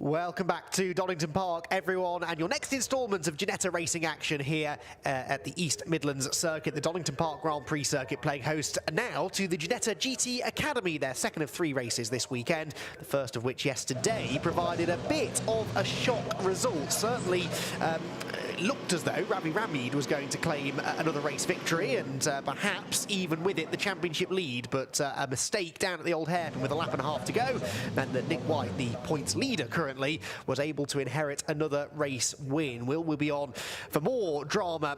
Welcome back to Donington Park, everyone, and your next instalment of Ginetta racing action here at the East Midlands circuit, the Donington Park Grand Prix circuit, playing host now to the Ginetta GT Academy, their second of 3 races this weekend, the first of which yesterday provided a bit of a shock result. Certainly looked as though Ravi Ramid was going to claim another race victory and perhaps even with it the championship lead, but a mistake down at the old hairpin with a lap and a half to go meant that Nick White, the points leader currently, was able to inherit another race win. We'll be on for more drama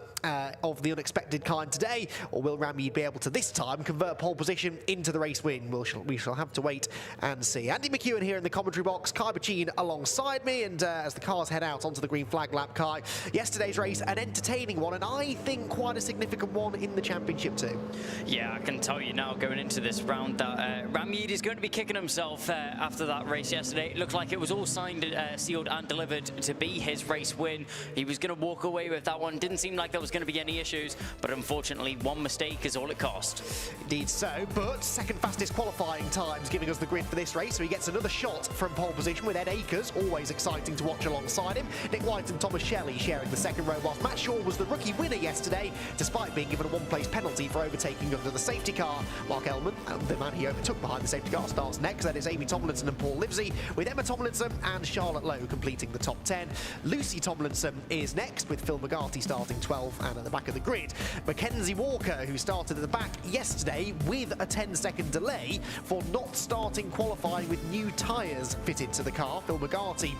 of the unexpected kind today, or will Ramid be able to this time convert pole position into the race win? We shall have to wait and see. Andy McEwen here in the commentary box, Kai Bachin alongside me, and as the cars head out onto the green flag lap, Kai, yesterday's race, an entertaining one, and I think quite a significant one in the championship too. Yeah, I can tell you now going into this round that Ramid is going to be kicking himself after that race yesterday. It looked like it was all signed, sealed and delivered to be his race win. He was going to walk away with that one. Didn't seem like there was going to be any issues, but unfortunately one mistake is all it cost. Indeed so, but second fastest qualifying times giving us the grid for this race, so he gets another shot from pole position with Ed Akers, always exciting to watch alongside him. Nick White and Thomas Shelley sharing the second row, whilst Matt Shaw was the rookie winner yesterday, despite being given a one-place penalty for overtaking under the safety car. Mark Elman, the man he overtook behind the safety car, starts next. Then it's Amy Tomlinson and Paul Livesey, with Emma Tomlinson and Charlotte Lowe completing the top 10. Lucy Tomlinson is next, with Phil McGarty starting 12 and at the back of the grid. Mackenzie Walker, who started at the back yesterday with a 10-second delay for not starting qualifying with new tyres fitted to the car. Phil McGarty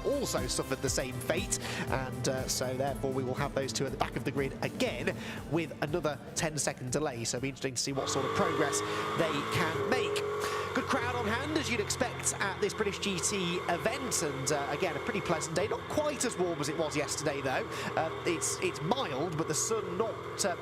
also suffered the same fate, and so therefore we will have those two at the back of the grid again with another 10-second delay. So it'll be interesting to see what sort of progress they can make. Good crowd on hand, as you'd expect at this British GT event, and again, a pretty pleasant day. Not quite as warm as it was yesterday, though. It's mild, but the sun not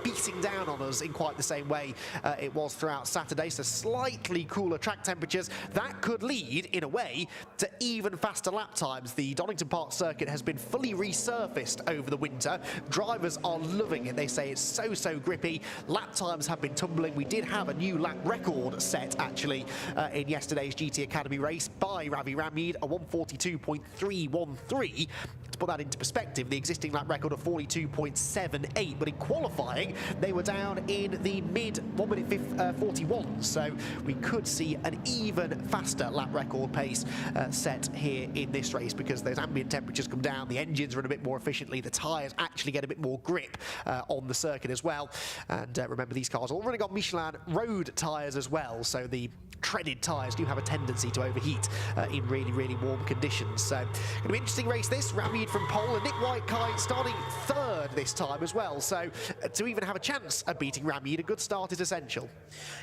beating down on us in quite the same way it was throughout Saturday, so slightly cooler track temperatures. That could lead, in a way, to even faster lap times. The Donington Park circuit has been fully resurfaced over the winter. Drivers are loving it. They say it's so grippy. Lap times have been tumbling. We did have a new lap record set, actually, in yesterday's GT Academy race by Ravi Ramid, a 142.313. To put that into perspective, the existing lap record of 42.78, but in qualifying they were down in the mid 1 minute 41, so we could see an even faster lap record pace set here in this race, because those ambient temperatures come down, the engines run a bit more efficiently, the tyres actually get a bit more grip on the circuit as well. And remember, these cars already got Michelin road tyres as well, so the treaded tyres do have a tendency to overheat in really warm conditions. So going to be an interesting race this. Ramid from pole, and Nick White, Kai, starting third this time as well, so to even have a chance at beating Ramid, a good start is essential.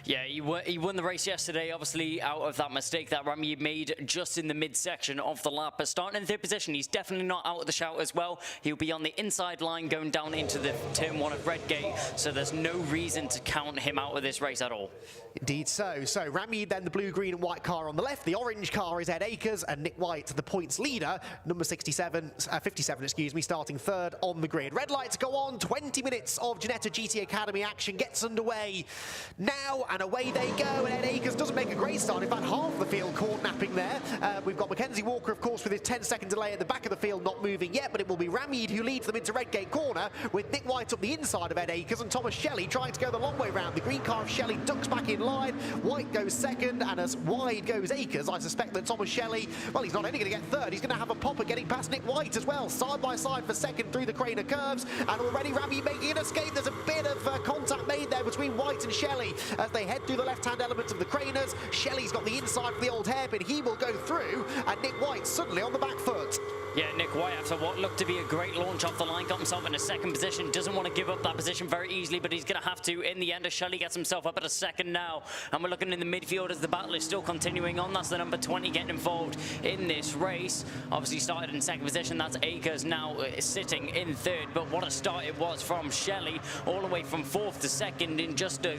Yeah, he won the race yesterday, obviously out of that mistake that Ramid made just in the midsection of the lap. But starting in third position, he's definitely not out of the shout as well. He'll be on the inside line going down into the turn 1 of Redgate, so there's no reason to count him out of this race at all. Indeed so. So Ramid, then the blue, green and white car on the left. The orange car is Ed Akers, and Nick White, the points leader, number 57, excuse me, starting third on the grid. Red lights go on. 20 minutes of Ginetta GT Academy action gets underway now, and away they go. And Ed Akers doesn't make a great start. In fact, half the field caught napping there. We've got Mackenzie Walker, of course, with his 10-second delay at the back of the field, not moving yet, but it will be Ramid who leads them into Redgate corner, with Nick White up the inside of Ed Akers and Thomas Shelley trying to go the long way round. The green car of Shelley ducks back in line. White goes second, and as wide goes Akers, I suspect that Thomas Shelley, well, he's not only going to get third, he's going to have a pop at getting past Nick White as well. Side by side for second through the Craner curves, and already Ramid making an escape. There's a bit of contact made there between White and Shelley as they head through the left-hand element of the Craners. Shelley's got the inside for the old hairpin. He will go through, and Nick White suddenly on the back foot. Yeah, Nick White, after what looked to be a great launch off the line, got himself in a second position. Doesn't want to give up that position very easily, but he's going to have to in the end, as Shelley gets himself up at a second now. And we're looking in the midfield as the battle is still continuing on. That's the number 20 getting involved in this race. Obviously started in second position. That's Akers now sitting in third. But what a start it was from Shelley, all the way from fourth to second in just a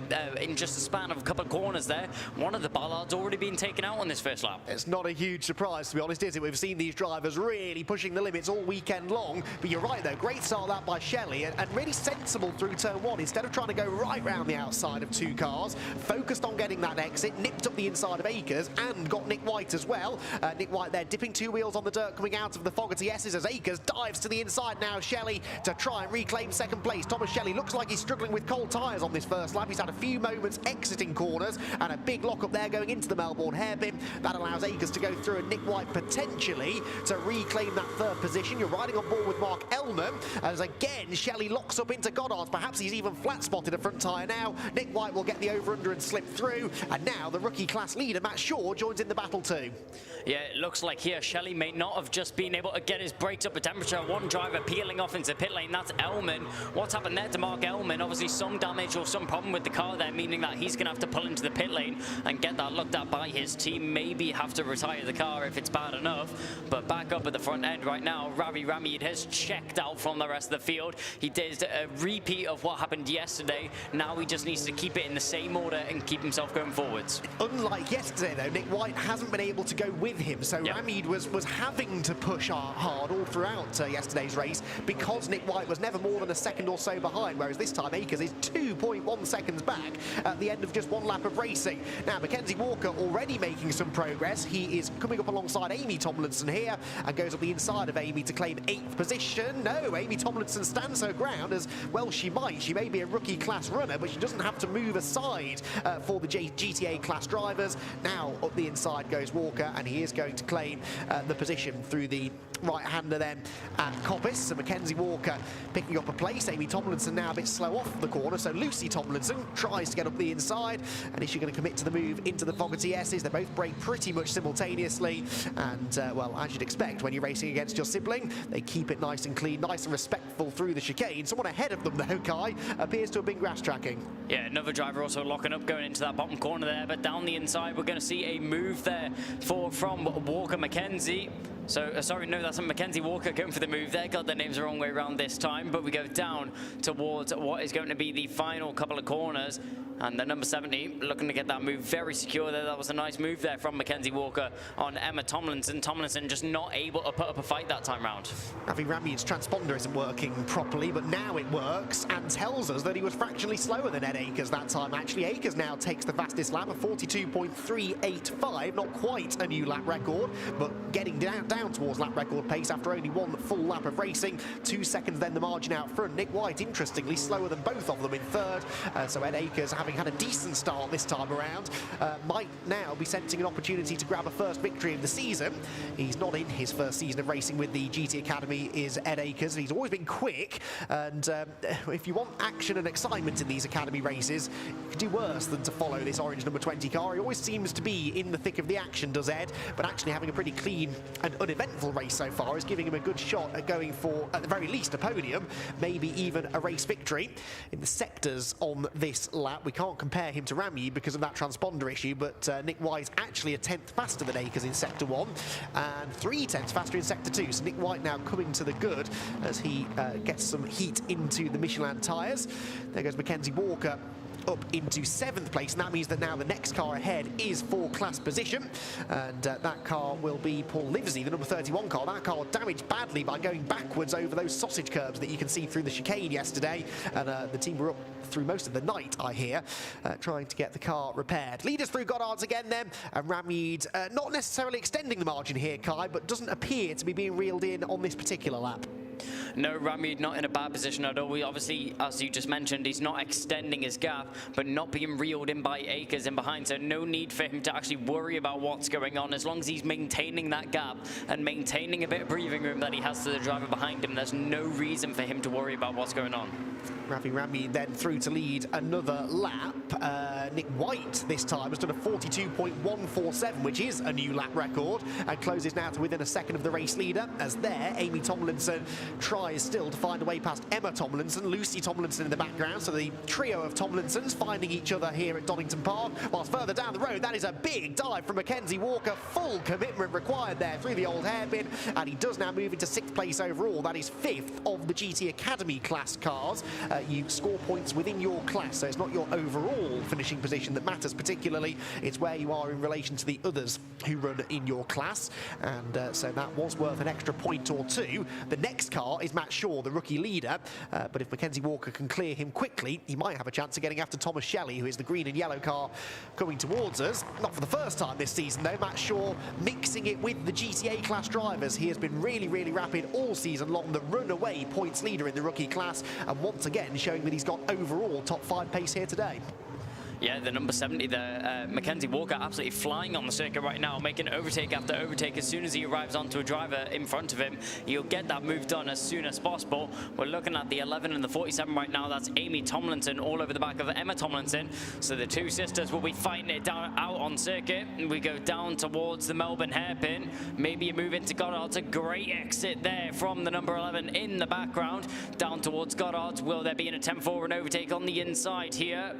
span of a couple of corners there. One of the bollards already been taken out on this first lap. It's not a huge surprise, to be honest, is it? We've seen these drivers really really pushing the limits all weekend long. But you're right though, great start that by Shelley, and really sensible through turn one. Instead of trying to go right round the outside of two cars, focused on getting that exit, nipped up the inside of Akers and got Nick White as well. Nick White there dipping two wheels on the dirt coming out of the Fogarty S's as Akers dives to the inside now. Shelley to try and reclaim second place. Thomas Shelley looks like he's struggling with cold tyres on this first lap. He's had a few moments exiting corners and a big lock up there going into the Melbourne hairpin. That allows Akers to go through and Nick White potentially to reclaim that third position. You're riding on board with Mark Ellman as again Shelley locks up into Goddard's. Perhaps he's even flat spotted a front tyre now. Nick White will get the over-under and slip through, and now the rookie class leader Matt Shaw joins in the battle too. Yeah, it looks like here Shelley may not have just been able to get his brakes up a temperature. One driver peeling off into pit lane, that's Ellman. What's happened there to Mark Ellman? Obviously some damage or some problem with the car there, meaning that he's going to have to pull into the pit lane and get that looked at by his team. Maybe have to retire the car if it's bad enough. But back up at the front end right now, Ravi Ramid has checked out from the rest of the field. He did a repeat of what happened yesterday. Now he just needs to keep it in the same order and keep himself going forwards. Unlike yesterday though, Nick White hasn't been able to go with him, so yep. Ramid was having to push hard all throughout yesterday's race because Nick White was never more than a second or so behind, whereas this time Akers is 2.1 seconds back at the end of just one lap of racing. Now Mackenzie Walker already making some progress. He is coming up alongside Amy Tomlinson here and goes up the inside of Amy to claim 8th position. No, Amy Tomlinson stands her ground as well she might. She may be a rookie class runner, but she doesn't have to move aside for the GTA class drivers. Now up the inside goes Walker, and he is going to claim the position through the right-hander then at Coppice. So Mackenzie Walker picking up a place. Amy Tomlinson now a bit slow off the corner, so Lucy Tomlinson tries to get up the inside, and is she going to commit to the move into the Fogarty S's? They both brake pretty much simultaneously, and well, as you'd expect when you're racing against your sibling, they keep it nice and clean, nice and respectful through the chicane. Someone ahead of them though, Kai, appears to have been grass tracking. Yeah, another driver also locking up going into that bottom corner there, but down the inside we're going to see a move there from Walker Mackenzie. So, sorry, no, that's Mackenzie Walker going for the move there. Got the names the wrong way around this time, but we go down towards what is going to be the final couple of corners. And the number 70 looking to get that move very secure there. That was a nice move there from Mackenzie Walker on Emma Tomlinson. Tomlinson just not able to put up a fight that time round. Ravi Ramid's transponder isn't working properly, but now it works and tells us that he was fractionally slower than Ed Akers that time. Actually, Akers now takes the fastest lap of 42.385. Not quite a new lap record, but getting down towards lap record pace after only one full lap of racing. 2 seconds then the margin out front. Nick White, interestingly, slower than both of them in third. So Ed Akers, having had a decent start this time around, might now be sensing an opportunity to grab a first victory of the season. He's not in his first season of racing with the GT Academy, is Ed Akers. He's always been quick, and if you want action and excitement in these Academy races, you could do worse than to follow this orange number 20 car. He always seems to be in the thick of the action, does Ed, but actually having a pretty clean and uneventful race so far is giving him a good shot at going for, at the very least, a podium, maybe even a race victory. In the sectors on this lap, we can't compare him to Ramid because of that transponder issue, but Nick White actually a 10th faster than Akers in sector 1 and 3/10 faster in sector 2. So Nick White now coming to the good as he gets some heat into the Michelin tyres. There goes Mackenzie Walker up into 7th place, and that means that now the next car ahead is for class position, and that car will be Paul Livesey, the number 31 car. That car damaged badly by going backwards over those sausage curbs that you can see through the chicane yesterday, and the team were up through most of the night, I hear, trying to get the car repaired. Leaders through Goddard's again then, and Ramid not necessarily extending the margin here, Kai, but doesn't appear to be being reeled in on this particular lap. No, Ramid not in a bad position at all. We obviously, as you just mentioned, he's not extending his gap, but not being reeled in by Akers in behind, so no need for him to actually worry about what's going on. As long as he's maintaining that gap and maintaining a bit of breathing room that he has to the driver behind him, there's no reason for him to worry about what's going on. Ravi Ramid then through to lead another lap. Nick White this time has done a 42.147, which is a new lap record, and closes now to within a second of the race leader, as there Amy Tomlinson tries still to find a way past Emma Tomlinson, Lucy Tomlinson in the background, so the trio of Tomlinsons finding each other here at Donington Park. Whilst further down the road, that is a big dive from Mackenzie Walker, full commitment required there through the old hairpin, and he does now move into 6th place overall. That is 5th of the GT Academy class cars, you score points within your class, so it's not your overall finishing position that matters particularly, it's where you are in relation to the others who run in your class, and so that was worth an extra point or two. The next car is Matt Shaw, the rookie leader, but if Mackenzie Walker can clear him quickly, he might have a chance of getting after Thomas Shelley, who is the green and yellow car coming towards us. Not for the first time this season though, Matt Shaw mixing it with the GTA class drivers. He has been really, really rapid all season long, the runaway points leader in the rookie class, and once again showing that he's got overall top 5 pace here today. Yeah, the number 70 there, Mackenzie Walker, absolutely flying on the circuit right now, making overtake after overtake. As soon as he arrives onto a driver in front of him, he'll get that move done as soon as possible. We're looking at the 11 and the 47 right now. That's Amy Tomlinson all over the back of Emma Tomlinson. So the two sisters will be fighting it down out on circuit. We go down towards the Melbourne hairpin. Maybe a move into Goddard's. A great exit there from the number 11 in the background. Down towards Goddard's. Will there be an attempt for an overtake on the inside here?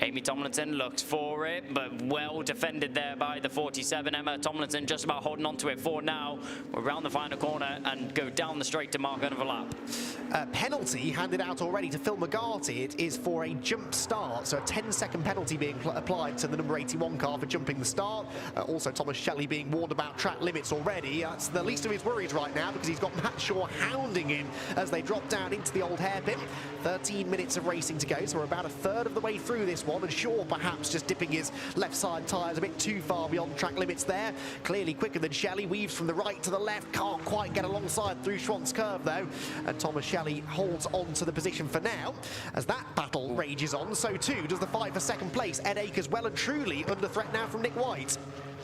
Amy Tomlinson looks for it, but well defended there by the 47. Emma Tomlinson just about holding on to it for now. We're around the final corner and go down the straight to mark another lap. Penalty handed out already to Phil McGarty. It is for a jump start, so a 10-second penalty being applied to the number 81 car for jumping the start. Also Thomas Shelley being warned about track limits already. That's the least of his worries right now, because he's got Matt Shaw hounding him as they drop down into the old hairpin. 13 minutes of racing to go, so we're about a third of the way through this one, and Shaw perhaps just dipping his left side tyres a bit too far beyond track limits there. Clearly quicker than Shelley, weaves from the right to the left, can't quite get alongside through Schwant's curve though, and Thomas Shelley holds on to the position for now. As that battle rages on, so too does the fight for second place. Ed Akers well and truly under threat now from Nick White.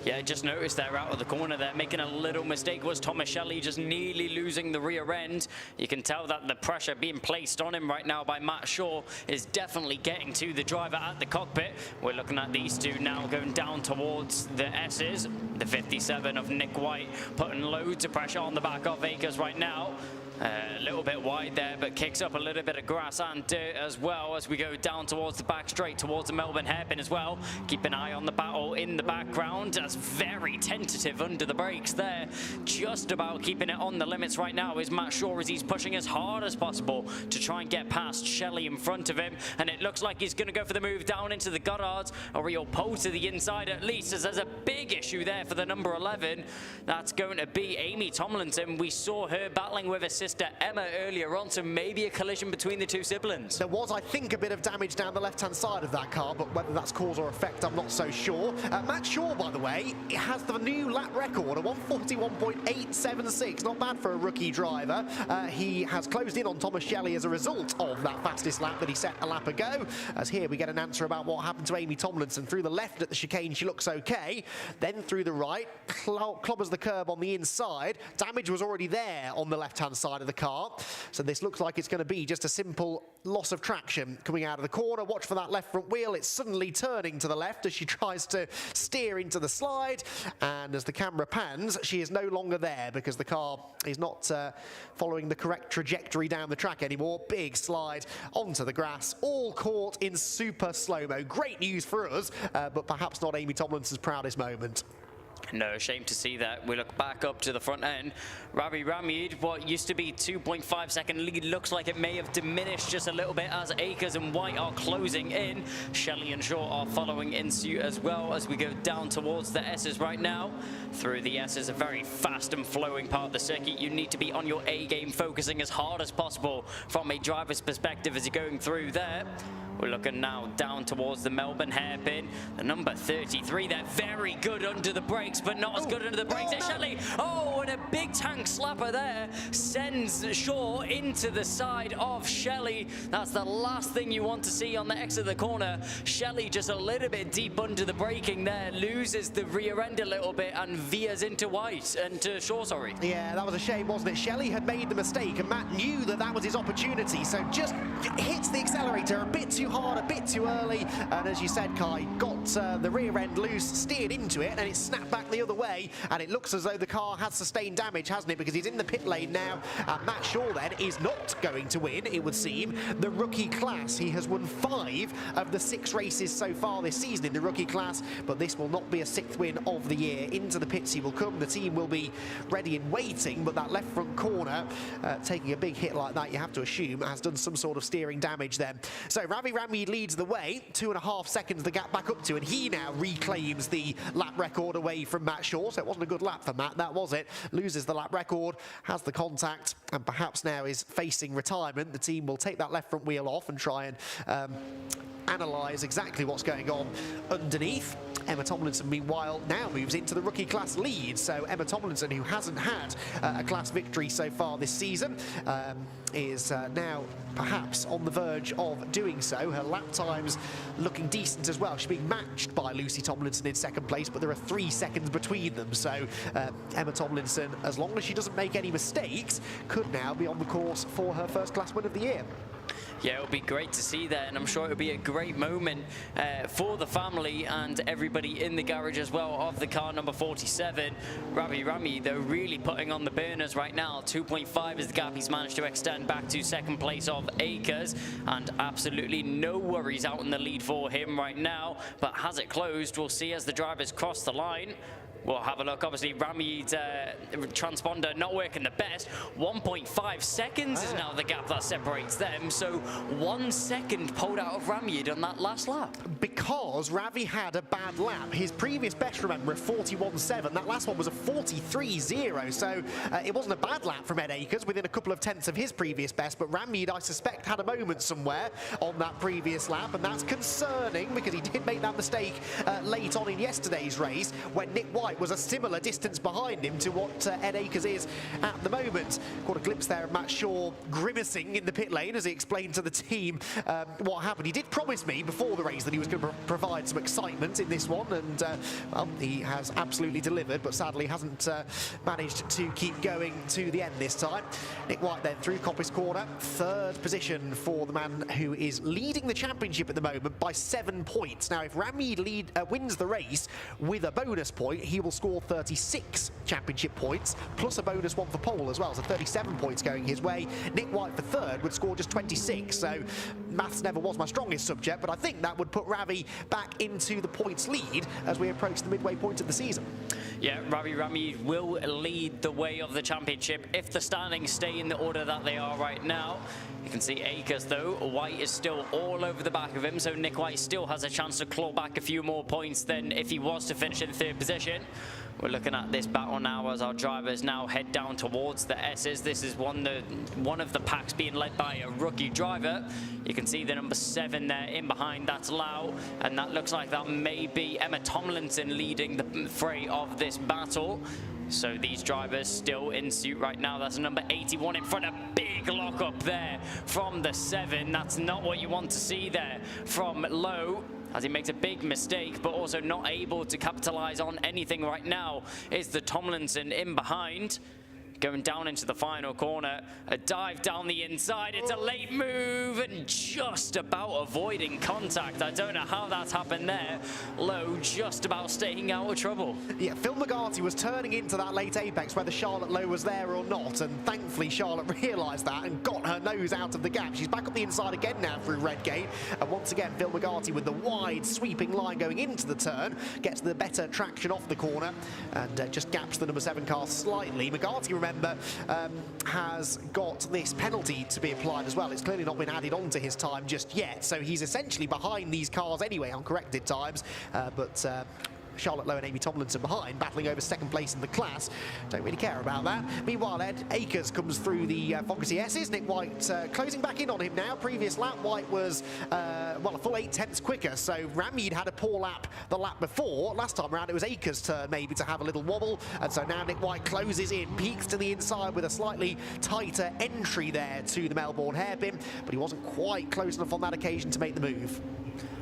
Yeah, just noticed there out of the corner there, making a little mistake was Thomas Shelley, just nearly losing the rear end. You can tell that the pressure being placed on him right now by Matt Shaw is definitely getting to the driver at the cockpit. We're looking at these two now going down towards the S's. The 57 of Nick White putting loads of pressure on the back of Akers right now. A little bit wide there, but kicks up a little bit of grass and dirt as well as we go down towards the back straight, towards the Melbourne hairpin as well. Keep an eye on the battle in the background. That's very tentative under the brakes there. Just about keeping it on the limits right now is Matt Shaw, as he's pushing as hard as possible to try and get past Shelley in front of him. And it looks like he's going to go for the move down into the Goddards, or he'll pull to the inside at least, as there's a big issue there for the number 11. That's going to be Amy Tomlinson. We saw her battling with her sister Emma earlier on, so maybe a collision between the two siblings. There was, I think, a bit of damage down the left-hand side of that car, but whether that's cause or effect, I'm not so sure. Matt Shaw, by the way, has the new lap record, a 141.876. Not bad for a rookie driver. He has closed in on Thomas Shelley as a result of that fastest lap that he set a lap ago. As here we get an answer about what happened to Amy Tomlinson. Through the left at the chicane, she looks okay. Then through the right, clobbers the curb on the inside. Damage was already there on the left-hand side of the car. So this looks like it's going to be just a simple loss of traction coming out of the corner. Watch for that left front wheel. It's suddenly turning to the left as she tries to steer into the slide. And as the camera pans, she is no longer there because the car is not following the correct trajectory down the track anymore. Big slide onto the grass, all caught in super slow-mo. Great news for us, but perhaps not Amy Tomlinson's proudest moment. No, shame to see that. We look back up to the front end. Ravi Ramid, what used to be 2.5 second lead, looks like it may have diminished just a little bit as Akers and White are closing in. Shelley and Shaw are following in suit as well as we go down towards the S's right now. Through the S's, a very fast and flowing part of the circuit. You need to be on your A game, focusing as hard as possible from a driver's perspective as you're going through there. We're looking now down towards the Melbourne hairpin. The number 33 there, very good under the brakes, but not as good under the brakes. No. Shelley, and a big tank slapper there sends Shaw into the side of Shelley. That's the last thing you want to see on the exit of the corner. Shelley just a little bit deep under the braking there, loses the rear end a little bit and veers into White, and to Shaw, sorry. Yeah, that was a shame, wasn't it? Shelley had made the mistake and Matt knew that that was his opportunity, so just hits the accelerator a bit too too hard a bit too early, and as you said, Kai, got the rear end loose, steered into it, and it snapped back the other way, and it looks as though the car has sustained damage, hasn't it, because he's in the pit lane now. Matt Shaw then is not going to win, it would seem, the rookie class. He has won 5 of the 6 races so far this season in the rookie class, but this will not be a 6th win of the year. Into the pits he will come, the team will be ready and waiting, but that left front corner, taking a big hit like that, you have to assume, has done some sort of steering damage then. So Ravi Ramid leads the way, 2.5 seconds the gap back up to, and he now reclaims the lap record away from Matt Shaw. So it wasn't a good lap for Matt, that was it. Loses the lap record, has the contact, and perhaps now is facing retirement. The team will take that left front wheel off and try and analyse exactly what's going on underneath. Emma Tomlinson, meanwhile, now moves into the rookie class lead. So Emma Tomlinson, who hasn't had a class victory so far this season, is now perhaps on the verge of doing so. Her lap times looking decent as well. She's being matched by Lucy Tomlinson in second place, but there are 3 seconds between them. So Emma Tomlinson, as long as she doesn't make any mistakes, could now be on the course for her first class win of the year. Yeah, it'll be great to see that, and I'm sure it'll be a great moment for the family and everybody in the garage as well of the car number 47. Ravi Rami, though, really putting on the burners right now. 2.5 is the gap he's managed to extend back to second place of Acres, and absolutely no worries out in the lead for him right now. But has it closed? We'll see as the drivers cross the line. We'll have a look. Obviously, Ramid's transponder not working the best. 1.5 seconds is now the gap that separates them. So 1 second pulled out of Ramid on that last lap. Because Ravi had a bad lap. His previous best, remember, a 41.7. That last one was a 43.0. So it wasn't a bad lap from Ed Acres, within a couple of tenths of his previous best. But Ramid, I suspect, had a moment somewhere on that previous lap. And that's concerning because he did make that mistake late on in yesterday's race when Nick White was a similar distance behind him to what Ed Acres is at the moment. Caught a glimpse there of Matt Shaw grimacing in the pit lane as he explained to the team what happened. He did promise me before the race that he was going to provide some excitement in this one, and well, he has absolutely delivered, but sadly hasn't managed to keep going to the end this time. Nick White then through Coppice Corner, 3rd position for the man who is leading the championship at the moment by 7 points. Now, if Ramid wins the race with a bonus point, he will score 36 championship points, plus a bonus one for pole as well, so 37 points going his way. Nick White for 3rd would score just 26, so maths never was my strongest subject, but I think that would put Ravi back into the points lead as we approach the midway point of the season. Yeah, Ravi Rami will lead the way of the championship if the standings stay in the order that they are right now. You can see Acres, though. White is still all over the back of him, so Nick White still has a chance to claw back a few more points than if he was to finish in 3rd position. We're looking at this battle now as our drivers now head down towards the S's. This is one of the packs being led by a rookie driver. You can see the number 7 there in behind, that's Lau, and that looks like that may be Emma Tomlinson leading the fray of this battle. So these drivers still in suit right now. That's number 81 in front, a big lock up there from the 7. That's not what you want to see there from Lowe, as he makes a big mistake, but also not able to capitalize on anything right now is the Tomlinson in behind. Going down into the final corner, a dive down the inside, it's a late move and just about avoiding contact. I don't know how that's happened there. Lowe just about staying out of trouble. Yeah, Phil McGarty was turning into that late apex whether Charlotte Lowe was there or not, and thankfully Charlotte realised that and got her nose out of the gap. She's back up the inside again now through Redgate, and once again Phil McGarty with the wide sweeping line going into the turn, gets the better traction off the corner and just gaps the number 7 car slightly. McGarty, remember, has got this penalty to be applied as well. It's clearly not been added on to his time just yet, so he's essentially behind these cars anyway on corrected times, but Charlotte Lowe and Amy Tomlinson behind, battling over 2nd place in the class. Don't really care about that. Meanwhile, Ed Acres comes through the Fogarty S's. Nick White closing back in on him now. Previous lap, White was, well, a full 8 tenths quicker, so Ramid had a poor lap the lap before. Last time around, it was Acres' turn maybe to have a little wobble, and so now Nick White closes in, peaks to the inside with a slightly tighter entry there to the Melbourne hairpin, but he wasn't quite close enough on that occasion to make the move.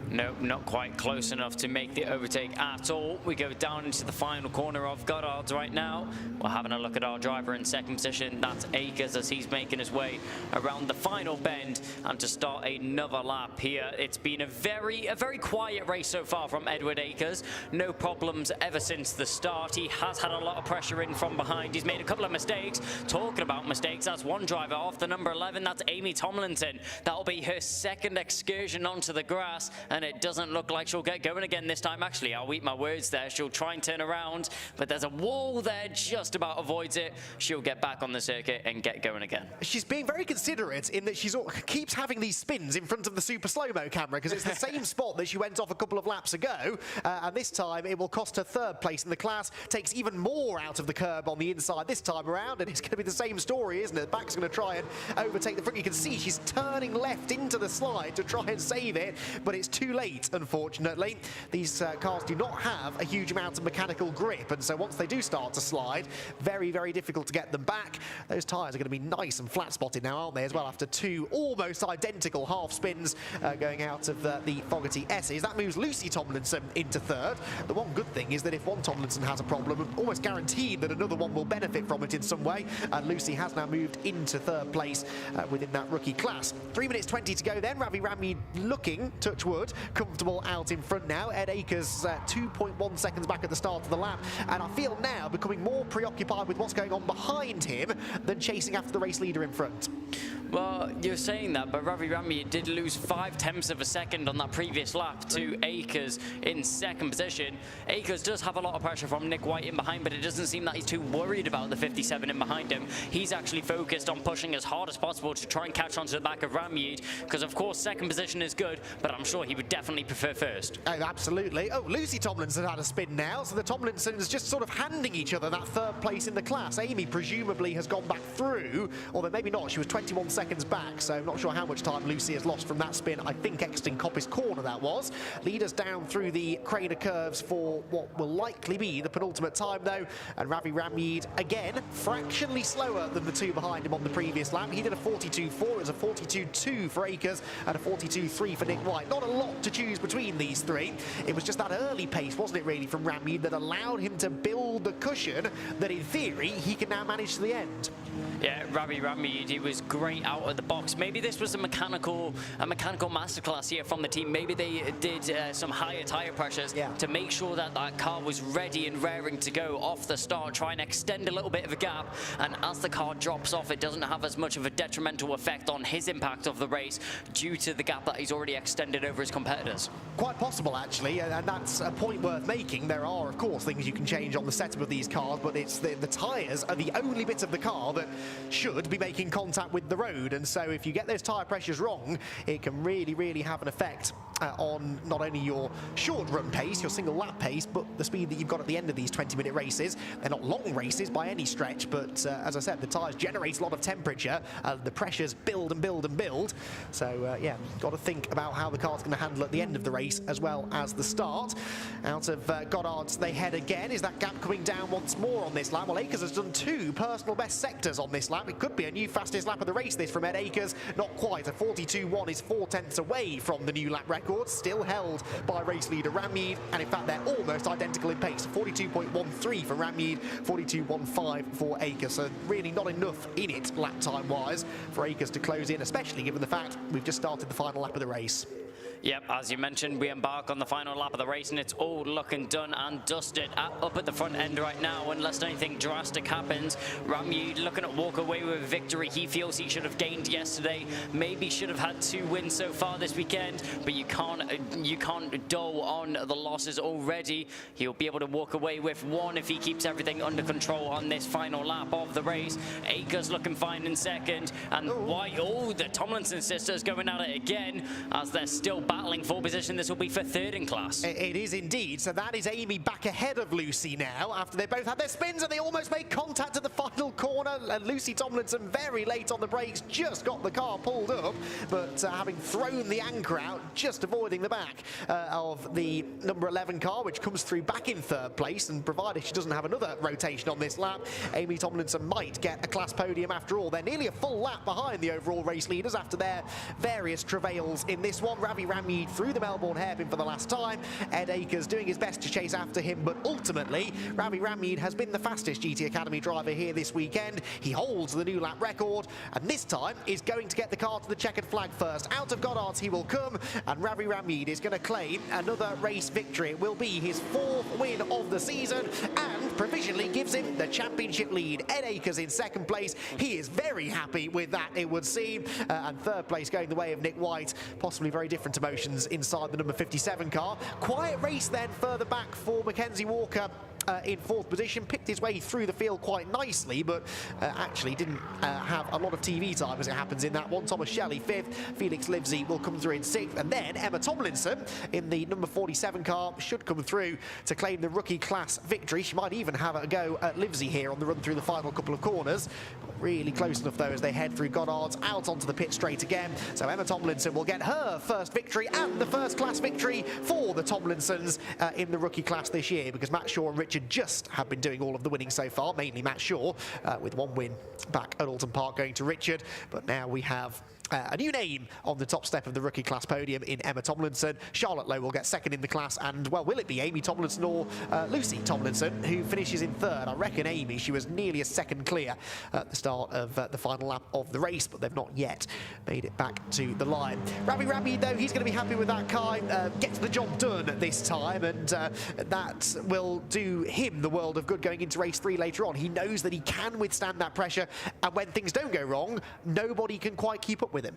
No, not quite close enough to make the overtake at all. We go down into the final corner of Goddard's right now. We'll We're having a look at our driver in second position. That's Akers as he's making his way around the final bend and to start another lap here. It's been a very quiet race so far from Edward Akers. No problems ever since the start. He has had a lot of pressure in from behind. He's made a couple of mistakes. Talking about mistakes, that's one driver off the number 11. That's Amy Tomlinson. That'll be her second excursion onto the grass, and it doesn't look like she'll get going again this time. Actually, I'll eat my words there. She'll try and turn around, but there's a wall there, just about avoids it. She'll get back on the circuit and get going again. She's being very considerate in that she keeps having these spins in front of the super slow-mo camera, because it's the same spot that she went off a couple of laps ago, and this time it will cost her third place in the class. Takes even more out of the curb on the inside this time around, and it's going to be the same story, isn't it? The back's going to try and overtake the front. You can see she's turning left into the slide to try and save it, but it's too late, unfortunately. These cars do not have a huge amount of mechanical grip, and so once they do start to slide, very, very difficult to get them back. Those tyres are going to be nice and flat-spotted now, aren't they, as well, after two almost identical half spins going out of the Fogarty S's. That moves Lucy Tomlinson into third. The one good thing is that if one Tomlinson has a problem, I'm almost guaranteed that another one will benefit from it in some way, and Lucy has now moved into third place within that rookie class. 3 minutes 20 to go then. Ravi Rami looking, touch wood, comfortable out in front now. Ed Akers 2.1 seconds back at the start of the lap, and I feel now becoming more preoccupied with what's going on behind him than chasing after the race leader in front. Well, you're saying that, but Ravi Rami did lose 0.5 of a second on that previous lap to Akers in second position. Akers does have a lot of pressure from Nick White in behind, but it doesn't seem that he's too worried about the 57 in behind him. He's actually focused on pushing as hard as possible to try and catch onto the back of Ramyeed, because of course second position is good, but I'm sure he would definitely prefer first. Oh, absolutely. Oh, Lucy Tomlinson had a spin now, so the Tomlinsons just sort of handing each other that third place in the class. Amy presumably has gone back through, although maybe not. She was 21 seconds back, so not sure how much time Lucy has lost from that spin. I think exiting Coppice Corner that was. Leaders down through the Craner curves for what will likely be the penultimate time though, and Ravi Ramyeed again fractionally slower than the two behind him on the previous lap. He did a 42.4, it was a 42.2 for Akers and a 42.3 for Nick White. Not a lot to choose between these three. It was just that early pace, wasn't it really, from Ramyeed that allowed him to build the cushion that in theory he can now manage to the end. Yeah, Ravi Ramyeed, he was great out of the box. Maybe this was a mechanical masterclass here from the team. Maybe they did some higher tyre pressures to make sure that that car was ready and raring to go off the start, try and extend a little bit of a gap, and as the car drops off, it doesn't have as much of a detrimental effect on his impact of the race due to the gap that he's already extended over his competitors. Quite possible, actually, and that's a point worth making. There are, of course, things you can change on the setup of these cars, but it's the tyres are the only bits of the car that should be making contact with the road, and so if you get those tyre pressures wrong, it can really, really have an effect on not only your short run pace, your single lap pace, but the speed that you've got at the end of these 20-minute races. They're not long races by any stretch, but as I said, the tyres generate a lot of temperature, the pressures build and build and build, so yeah, got to think about how the car's going to handle at the end of the race as well as the start. Out of Goddard's they head again. Is that gap coming down once more on this lap? Well, Akers has done two personal best sectors on this lap. It could be a new fastest lap of the race, this from Ed Akers. Not quite. A 42.1 is 0.4 away from the new lap record, still held by race leader Ramyeed, and in fact they're almost identical in pace. 42.13 for Ramyeed, 42.15 for Akers, so really not enough in it lap time wise for Akers to close in, especially given the fact we've just started the final lap of the race. Yep, as you mentioned, we embark on the final lap of the race, and it's all looking done and dusted up at the front end right now, unless anything drastic happens. Ramyeed looking at walk away with a victory he feels he should have gained yesterday. Maybe should have had 2 wins so far this weekend, but you can't dole on the losses already. He'll be able to walk away with 1 if he keeps everything under control on this final lap of the race. Akers looking fine in second, and White, the Tomlinson sisters going at it again as they're still battling for position. This will be for third in class. It is indeed. So that is Amy back ahead of Lucy now after they both had their spins and they almost made contact at the final corner. corner, and Lucy Tomlinson very late on the brakes, just got the car pulled up, but having thrown the anchor out, just avoiding the back of the number 11 car, which comes through back in third place, and provided she doesn't have another rotation on this lap, Amy Tomlinson might get a class podium after all. They're nearly a full lap behind the overall race leaders after their various travails in this one. Ravi Ramid through the Melbourne hairpin for the last time. Ed Akers doing his best to chase after him, but ultimately Ravi Ramid has been the fastest GT Academy driver here this weekend. He holds the new lap record, and this time is going to get the car to the checkered flag first. Out of Goddard's he will come, and Ravi Ramid is going to claim another race victory. It will be his 4th win of the season, and provisionally gives him the championship lead. Ed Akers in 2nd place. He is very happy with that, it would seem, and 3rd place going the way of Nick White. Possibly very different emotions inside the number 57 car. Quiet race then further back for Mackenzie Walker. In 4th position, picked his way through the field quite nicely, but actually didn't have a lot of TV time as it happens in that one. Thomas Shelley 5th, Felix Livesey will come through in 6th, and then Emma Tomlinson in the number 47 car should come through to claim the rookie class victory. She might even have a go at Livesey here on the run through the final couple of corners. Really close enough though as they head through Goddard's out onto the pit straight again. So Emma Tomlinson will get her first victory and the first class victory for the Tomlinsons in the rookie class this year, because Matt Shaw and Richard just have been doing all of the winning so far, mainly Matt Shaw, with 1 win back at Donington Park going to Richard. But now we have a new name on the top step of the rookie class podium in Emma Tomlinson. Charlotte Lowe will get 2nd in the class, and well, will it be Amy Tomlinson or Lucy Tomlinson who finishes in 3rd? I reckon Amy, she was nearly a 2nd clear at the start of the final lap of the race, but they've not yet made it back to the line. Ravi Ramid though, he's going to be happy with that car, gets the job done this time, and that will do him the world of good going into race 3 later on. He knows that he can withstand that pressure, and when things don't go wrong, nobody can quite keep up with him.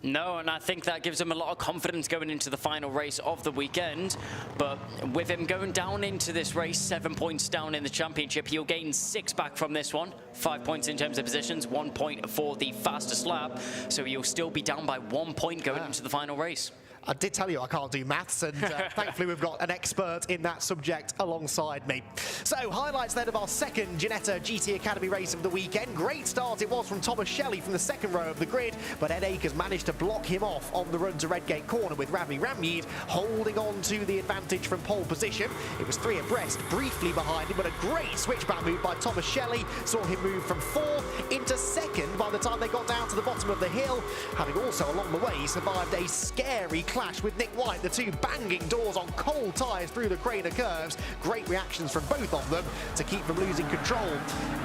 No, and I think that gives him a lot of confidence going into the final race of the weekend. But with him going down into this race, 7 points down in the championship, he'll gain 6 back from this one. 5 points in terms of positions, 1 point for the fastest lap. So he'll still be down by 1 point going into the final race. I did tell you I can't do maths, and thankfully we've got an expert in that subject alongside me. So, highlights then of our 2nd Ginetta GT Academy race of the weekend. Great start it was from Thomas Shelley from the 2nd row of the grid, but Ed Akers managed to block him off on the run to Redgate Corner, with Ravi Ramid holding on to the advantage from pole position. It was 3 abreast, briefly behind him, but a great switchback move by Thomas Shelley saw him move from 4th into 2nd by the time they got down to the bottom of the hill, having also along the way survived a scary clash with Nick White, the 2 banging doors on cold tyres through the Craner curves. Great reactions from both of them to keep from losing control.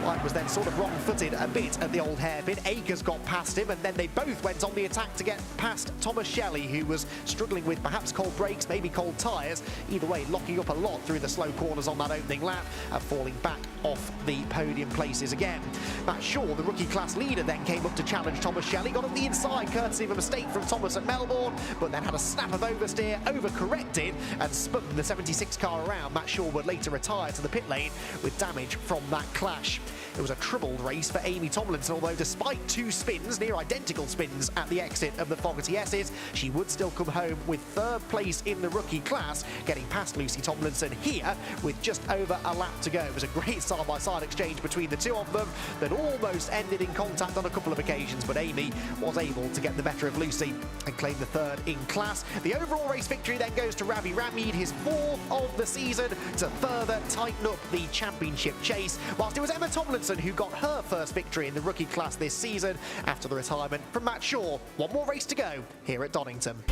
White was then sort of wrong-footed a bit at the old hairpin. Akers got past him, and then they both went on the attack to get past Thomas Shelley, who was struggling with perhaps cold brakes, maybe cold tyres. Either way, locking up a lot through the slow corners on that opening lap and falling back off the podium places again. Matt Shaw, the rookie class leader, then came up to challenge Thomas Shelley, got on the inside courtesy of a mistake from Thomas at Melbourne, but then had a snap of oversteer, overcorrected, and spun the 76 car around. Matt Shaw would later retire to the pit lane with damage from that clash. It was a troubled race for Amy Tomlinson, although despite 2 spins, near identical spins at the exit of the Fogarty S's, she would still come home with 3rd place in the rookie class, getting past Lucy Tomlinson here with just over a lap to go. It was a great side-by-side exchange between the 2 of them that almost ended in contact on a couple of occasions, but Amy was able to get the better of Lucy and claim the 3rd in class. The overall race victory then goes to Ravi Ramid, his 4th of the season, to further tighten up the championship chase, whilst it was Emma Tomlinson who got her first victory in the rookie class this season after the retirement from Matt Shaw. One more race to go here at Donington.